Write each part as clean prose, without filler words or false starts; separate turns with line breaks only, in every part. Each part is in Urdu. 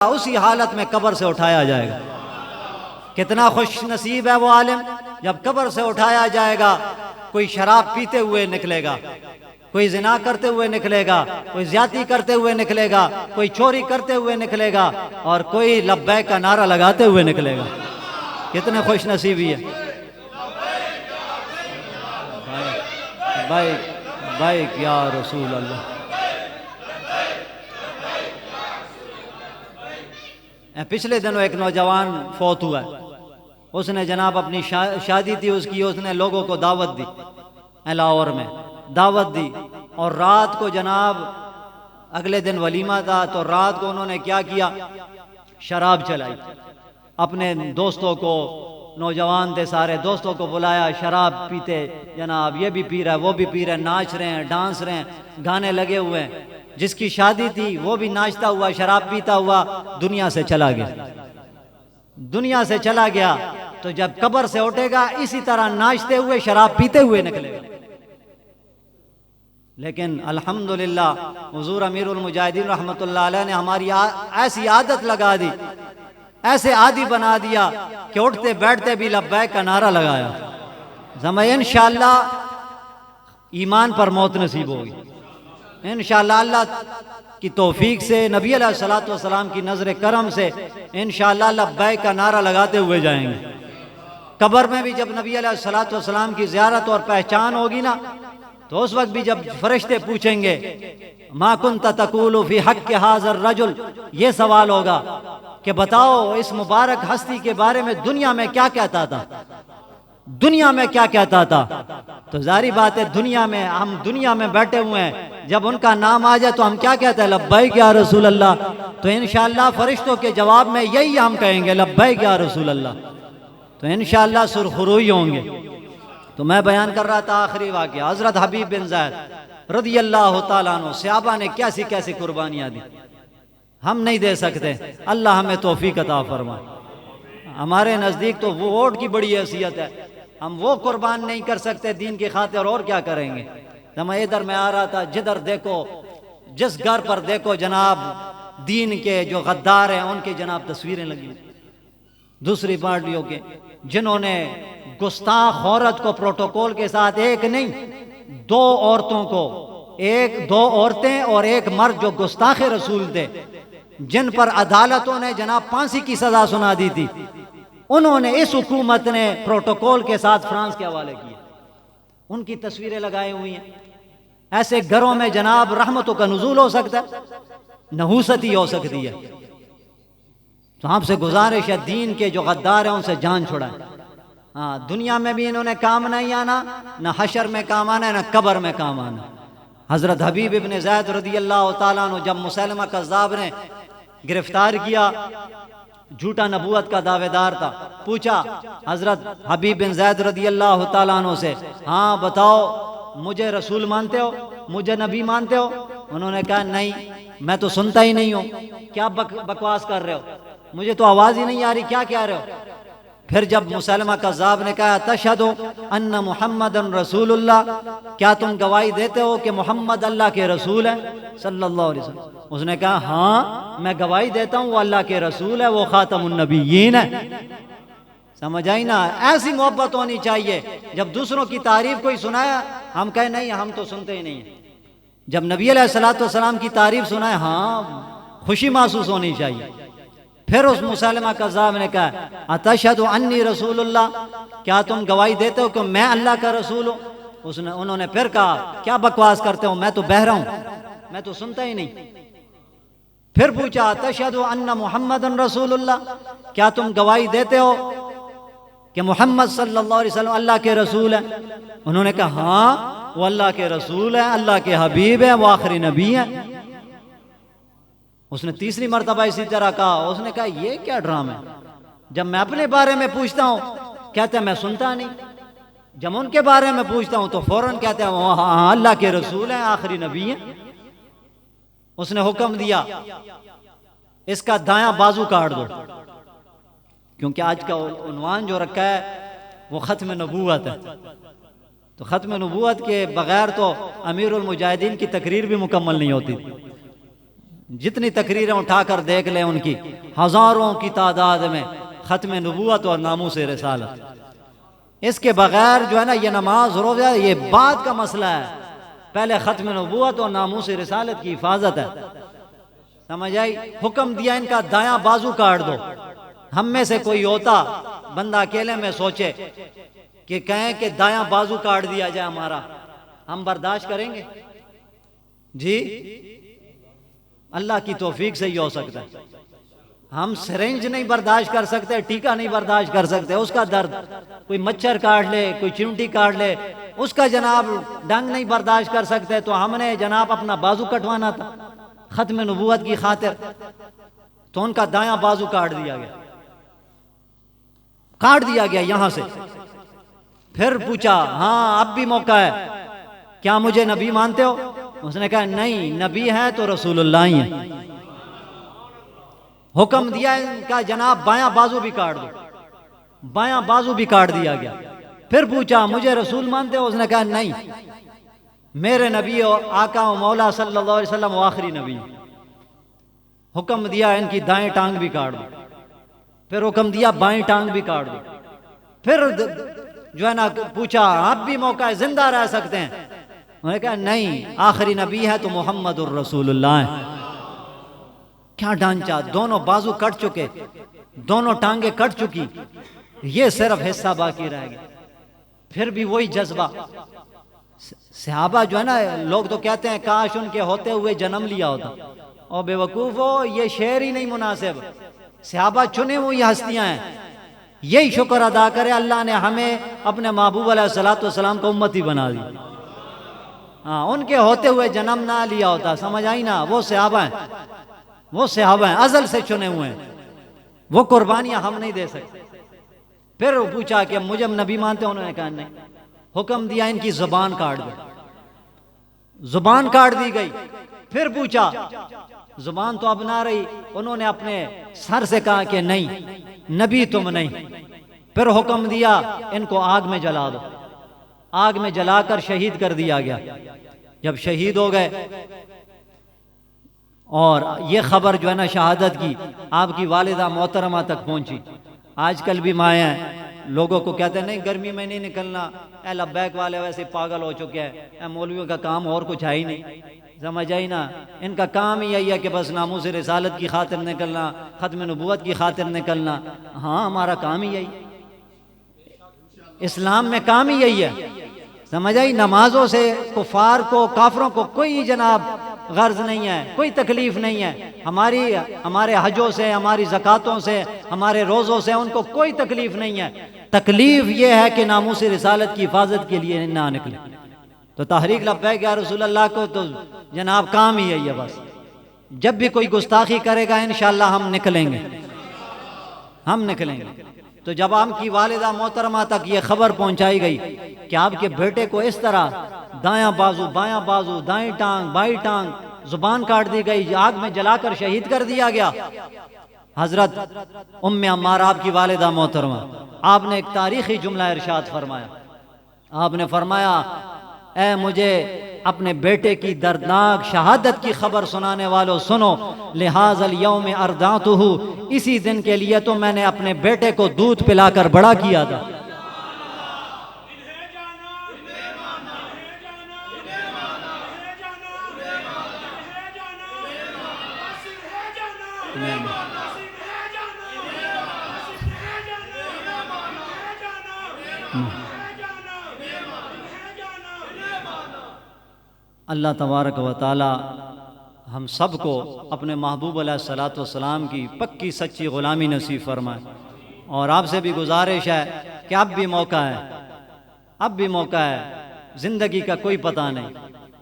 اسی حالت میں قبر سے اٹھایا جائے گا۔ کتنا خوش نصیب ہے وہ عالم جب قبر سے اٹھایا جائے گا، کوئی شراب پیتے ہوئے نکلے گا، کوئی زنا کرتے ہوئے نکلے گا، کوئی زیادتی کرتے ہوئے نکلے گا، کوئی چوری کرتے ہوئے نکلے گا، اور کوئی لبیک کا نعرہ لگاتے ہوئے نکلے گا۔ کتنے خوش نصیبی ہے۔ بائک بائک یا رسول اللہ۔ پچھلے دنوں ایک نوجوان فوت ہوا ہے، اس نے جناب اپنی شادی تھی اس کی، اس نے لوگوں کو دعوت دی، لاہور میں دعوت دی، اور رات کو جناب اگلے دن ولیمہ تھا، تو رات کو انہوں نے کیا کیا، شراب چلائی، اپنے دوستوں کو، نوجوان تھے سارے، دوستوں کو بلایا، شراب پیتے جناب، یہ بھی پی رہا ہے وہ بھی پی رہا ہے، ناچ رہے ہیں، ڈانس رہے ہیں، گانے لگے ہوئے ہیں۔ جس کی شادی تھی وہ بھی ناچتا ہوا، شراب پیتا ہوا دنیا سے چلا گیا، دنیا سے چلا گیا۔ تو جب قبر سے اٹھے گا اسی طرح ناچتے ہوئے، شراب پیتے ہوئے نکلے گا۔ لیکن الحمدللہ حضور امیر المجاہدین رحمۃ اللہ علیہ نے ہماری ایسی عادت لگا دی، ایسے عادی بنا دیا کہ اٹھتے بیٹھتے بھی لبیک کا نعرہ لگایا۔ انشاءاللہ ایمان پر موت نصیب ہوگی انشاءاللہ، اللہ کی توفیق سے، نبی علیہ الصلوۃ والسلام کی نظر کرم سے انشاءاللہ لبیک کا نعرہ لگاتے ہوئے جائیں گے۔ قبر میں بھی جب نبی علیہ الصلوۃ والسلام کی زیارت اور پہچان ہوگی نا، تو اس وقت بھی جب فرشتے پوچھیں گے ما کنت تقول فی حق ھذا الرجل، یہ سوال ہوگا کہ بتاؤ اس مبارک ہستی کے بارے میں دنیا میں کیا کہتا تھا، دنیا میں کیا کہتا تھا۔ تو ظاہری بات ہے دنیا میں، ہم دنیا میں بیٹھے ہوئے ہیں، جب ان کا نام آ جائے تو ہم کیا کہتے ہیں، لبیک یا رسول اللہ۔ تو انشاءاللہ فرشتوں کے جواب میں یہی ہم کہیں گے، لبیک یا رسول اللہ۔ تو انشاءاللہ سرخروئی ہوں گے۔ تو میں بیان کر رہا تھا آخری واقعہ، حضرت حبیب بن زید رضی اللہ تعالیٰ عنہ، صحابہ نے کیسی کیسی قربانیاں دی، ہم نہیں دے سکتے، اللہ ہمیں توفیق عطا فرمائے۔ ہمارے نزدیک تو وہ ووٹ کی بڑی حیثیت ہے، ہم وہ قربان نہیں کر سکتے دین کی خاطر، اور کیا کریں گے۔ میں ادھر میں آ رہا تھا، جدھر دیکھو جس گھر پر دیکھو جناب دین کے جو غدار ہیں ان کی جناب تصویریں لگی، دوسری پارٹیوں کے، جنہوں نے گستاخ عورت کو پروٹوکول کے ساتھ، ایک نہیں دو عورتوں کو، دو عورتیں اور ایک مرد جو گستاخ رسول تھے، جن پر عدالتوں نے جناب پھانسی کی سزا سنا دی تھی، انہوں نے، اس حکومت نے پروٹوکول کے ساتھ فرانس کے حوالے کیے، ان کی تصویریں لگائی ہوئی ہیں۔ ایسے گھروں میں جناب رحمتوں کا نزول ہو سکتا ہے، نحوستی ہو سکتی ہے۔ تو آپ سے گزارش ہے دین کے جو غدار ہیں ان سے جان چھڑائیں۔ ہاں، دنیا میں بھی انہوں نے کام نہیں آنا، نہ حشر میں کام آنا ہے، نہ قبر میں کام آنا۔ حضرت حبیب ابن زید رضی اللہ تعالیٰ عنہ جب مسیلمہ کذاب نے گرفتار کیا، جھوٹا نبوت کا دعوے دار تھا، پوچھا حضرت حبیب بن زید رضی اللہ تعالیٰ عنہ سے، ہاں بتاؤ مجھے رسول مانتے ہو، مجھے نبی مانتے ہو؟ انہوں نے کہا نہیں، میں تو سنتا ہی نہیں ہوں، کیا بکواس کر رہے ہو، مجھے تو آواز ہی نہیں آ رہی، کیا کہہ رہے ہو؟ پھر جب مسلمہ کذاب نے کہا تشہد ان محمد رسول اللہ، کیا تم گواہی دیتے ہو کہ محمد اللہ کے رسول ہیں صلی اللہ علیہ وسلم؟ اس نے کہا ہاں میں گواہی دیتا ہوں، وہ اللہ کے رسول ہے، وہ خاتم النبیین ہے۔ سمجھ آئی نا؟ ایسی محبت ہونی چاہیے، جب دوسروں کی تعریف کوئی سنایا ہم کہیں نہیں، ہم تو سنتے ہی نہیں ہیں۔ جب نبی علیہ الصلوۃ والسلام کی تعریف سنائے ہاں خوشی محسوس ہونی چاہیے۔ پھر اس مسلمہ کذاب نے کہا اتشہد انی رسول اللہ، کیا تم گواہی دیتے ہو کہ میں اللہ کا رسول ہوں؟ انہوں نے پھر کہا کیا بکواس کرتے ہو، میں تو بہرا ہوں، میں تو سنتا ہی نہیں۔ پھر پوچھا تشہد ان محمد رسول اللہ، کیا تم گواہی دیتے ہو کہ محمد صلی اللہ علیہ وسلم اللہ کے رسول ہیں؟ انہوں نے کہا ہاں وہ اللہ کے رسول ہیں، اللہ کے حبیب ہیں، وہ آخری نبی ہیں۔ اس نے تیسری مرتبہ اسی طرح کہا، اس نے کہا یہ کیا ڈرامہ ہے، جب میں اپنے بارے میں پوچھتا ہوں کہتے ہیں میں سنتا نہیں، جب ان کے بارے میں پوچھتا ہوں تو فوراً کہتے ہیں ہاں اللہ کے رسول ہیں، آخری نبی ہیں۔ اس نے حکم دیا اس کا دایاں بازو کاٹ دو، کیونکہ آج کا عنوان جو رکھا ہے وہ ختم نبوت ہے، تو ختم نبوت کے بغیر تو امیر المجاہدین کی تقریر بھی مکمل نہیں ہوتی۔ جتنی تقریریں اٹھا کر دیکھ لیں ان کی، ہزاروں کی تعداد میں ختم نبوت اور ناموس رسالت۔ اس کے بغیر جو ہے نا یہ نماز روزہ یہ بعد کا مسئلہ ہے، پہلے ختم نبوت اور ناموس رسالت کی حفاظت ہے۔ سمجھ آئی؟ حکم دیا ان کا دایاں بازو کاٹ دو۔ ہم میں سے کوئی ہوتا بندہ اکیلے میں سوچے کہ کہیں کہ دایاں بازو کاٹ دیا جائے ہمارا، ہم برداشت کریں گے؟ جی اللہ کی توفیق سے ہی ہو سکتا ہے۔ ہم سرنج نہیں برداشت کر سکتے، ٹیکا نہیں برداشت کر سکتے، اس کا درد، کوئی مچھر کاٹ لے، کوئی چونٹی کاٹ لے، اس کا جناب ڈنگ نہیں برداشت کر سکتے، تو ہم نے جناب اپنا بازو کٹوانا تھا ختم نبوت کی خاطر، تو ان کا دایاں بازو کاٹ دیا گیا، کاٹ دیا گیا یہاں سے۔ پھر پوچھا ہاں اب بھی موقع ہے، کیا مجھے نبی مانتے ہو؟ اس نے کہا نہیں، نبی ہے تو رسول اللہ ہی ہے۔ حکم دیا ان کا جناب بایاں بازو بھی کاٹ دو، بایاں بازو بھی کاٹ دیا گیا۔ پھر پوچھا مجھے رسول مانتے ہو؟ اس نے کہا نہیں، میرے نبی و آقا و مولا صلی اللہ علیہ وسلم و آخری نبی۔ حکم دیا ان کی دائیں ٹانگ بھی کاٹ دو، پھر حکم دیا بائیں ٹانگ بھی کاٹ دو۔ پھر جو ہے نا پوچھا اب بھی موقع ہے، زندہ رہ سکتے ہیں؟ انہوں نے کہا نہیں، آخری نبی ہے تو محمد الرسول اللہ ہے۔ کیا ڈھانچہ، دونوں بازو کٹ چکے، دونوں ٹانگیں کٹ چکی، یہ صرف حصہ باقی رہ گیا۔ پھر بھی وہی جذبہ۔ صحابہ جو ہے نا، لوگ تو کہتے ہیں کاش ان کے ہوتے ہوئے جنم لیا ہوتا، اور بے وقوفو یہ شعر ہی نہیں مناسب۔ صحابہ چنے ہوئی ہستیاں ہیں، یہی شکر ادا کرے اللہ نے ہمیں اپنے محبوب علیہ الصلوۃ والسلام کو امتی بنا دی۔ ہاں ان کے ہوتے ہوئے جنم نہ لیا ہوتا، سمجھ آئی نا؟ وہ صحابہ ہیں، وہ صحابہ ہیں، ازل سے چنے ہوئے ہیں، وہ قربانیاں ہم نہیں دے سکتے۔ پھر پوچھا کہ مجھے نبی مانتے ہیں؟ انہوں نے کہا نہیں۔ حکم دیا ان کی زبان کاٹ دو، زبان کاٹ دی گئی۔ پھر پوچھا، زبان تو اب نہ رہی، انہوں نے اپنے سر سے کہا کہ نہیں، نبی تم نہیں۔ پھر حکم دیا ان کو آگ میں جلا دو، آگ میں جلا کر شہید کر دیا گیا۔ جب شہید ہو گئے اور یہ خبر جو ہے نا شہادت کی آپ کی والدہ محترمہ تک پہنچی۔ آج کل بھی مائیں ہیں، لوگوں کو کہتے ہیں نہیں گرمی میں نہیں نکلنا، اے لبیک والے ویسے پاگل ہو چکے ہیں، اے مولویوں کا کام اور کچھ ہے ہی نہیں، سمجھ آئی نا؟ ان کا کام ہی یہی ہے کہ بس ناموس رسالت کی خاطر نکلنا، ختم نبوت کی خاطر نکلنا۔ ہاں ہمارا کام ہی یہی، اسلام میں کام ہی یہی ہے، سمجھ آئی؟ نمازوں سے کفار کو، کافروں کو کوئی جناب غرض نہیں ہے، کوئی تکلیف نہیں ہے، ہمارے حجوں سے، ہماری زکاتوں سے، ہمارے روزوں سے ان کو کوئی تکلیف نہیں ہے۔ تکلیف یہ ہے کہ ناموس رسالت کی حفاظت کے لیے نہ نکلے۔ تو تحریک لبیک یا رسول اللہ کو تو جناب کام ہی یہی ہے، بس جب بھی کوئی گستاخی کرے گا انشاءاللہ ہم نکلیں گے، ہم نکلیں گے۔ تو جب آپ کی والدہ محترمہ تک یہ خبر پہنچائی گئی کہ آپ کے بیٹے کو اس طرح دایاں بازو، بایاں بازو، دائیں ٹانگ، بائیں ٹانگ، زبان کاٹ دی گئی، آگ میں جلا کر شہید کر دیا گیا، حضرت ام عمار آپ کی والدہ محترمہ، آپ نے ایک تاریخی جملہ ارشاد فرمایا۔ آپ نے فرمایا اے مجھے اپنے بیٹے کی دردناک شہادت کی خبر سنانے والوں سنو، لہذا الیوم ارضعتہ، اسی دن کے لیے تو میں نے اپنے بیٹے کو دودھ پلا کر بڑا کیا تھا۔ اللہ تبارک و تعالی ہم سب کو اپنے محبوب علیہ الصلوۃ والسلام کی پکی سچی غلامی نصیب فرمائے۔ اور آپ سے بھی گزارش ہے کہ اب بھی موقع ہے، اب بھی موقع ہے، زندگی کا کوئی پتہ نہیں،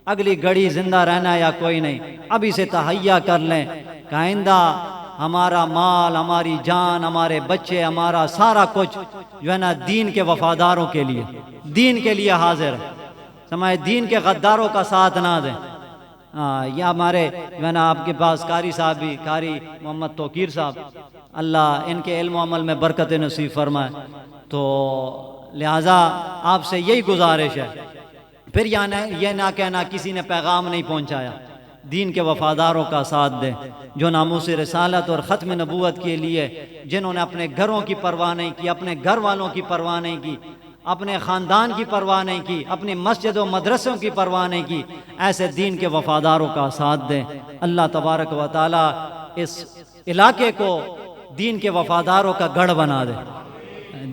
اگلی گھڑی زندہ رہنا یا کوئی نہیں، ابھی سے تہیا کر لیں کہ آئندہ ہمارا مال، ہماری جان، ہمارے بچے، ہمارا سارا کچھ جو ہے نا دین کے وفاداروں کے لیے، دین کے لیے حاضر ہے۔ سمائے دین کے غداروں کا ساتھ نہ دیں۔ یہ ہمارے جو ہے نا آپ کے پاس قاری صاحب بھی، قاری محمد توقیر صاحب، اللہ ان کے علم و عمل میں برکت نصیب فرمائے۔ تو لہٰذا آپ سے یہی گزارش ہے، پھر یہ نہ کہنا کسی نے پیغام نہیں پہنچایا، دین کے وفاداروں کا ساتھ دیں، جو ناموس رسالت اور ختم نبوت کے لیے جنہوں نے اپنے گھروں کی پرواہ نہیں کی، اپنے گھر والوں کی پرواہ نہیں کی، اپنے خاندان کی پرواہ نہیں کی، اپنی مسجد و مدرسوں کی پرواہ نہیں کی، ایسے دین کے وفاداروں کا ساتھ دیں۔ اللہ تبارک و تعالی اس علاقے کو دین کے وفاداروں کا گڑھ بنا دے،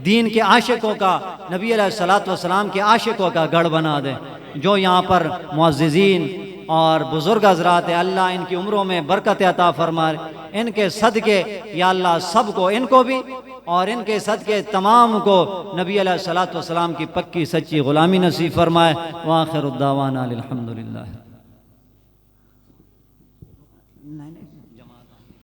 دین کے عاشقوں کا، نبی علیہ الصلوۃ والسلام کے عاشقوں کا گڑھ بنا دے۔ جو یہاں پر معززین اور بزرگ حضرات ہیں، اللہ ان کی عمروں میں برکت عطا فرمائے، ان کے صدقے یا اللہ سب کو، ان کو بھی اور ان کے صدقے تمام کو نبی علیہ الصلوۃ والسلام کی پکی سچی غلامی نصیب فرمائے۔ وآخر الدعوانا الحمدللہ۔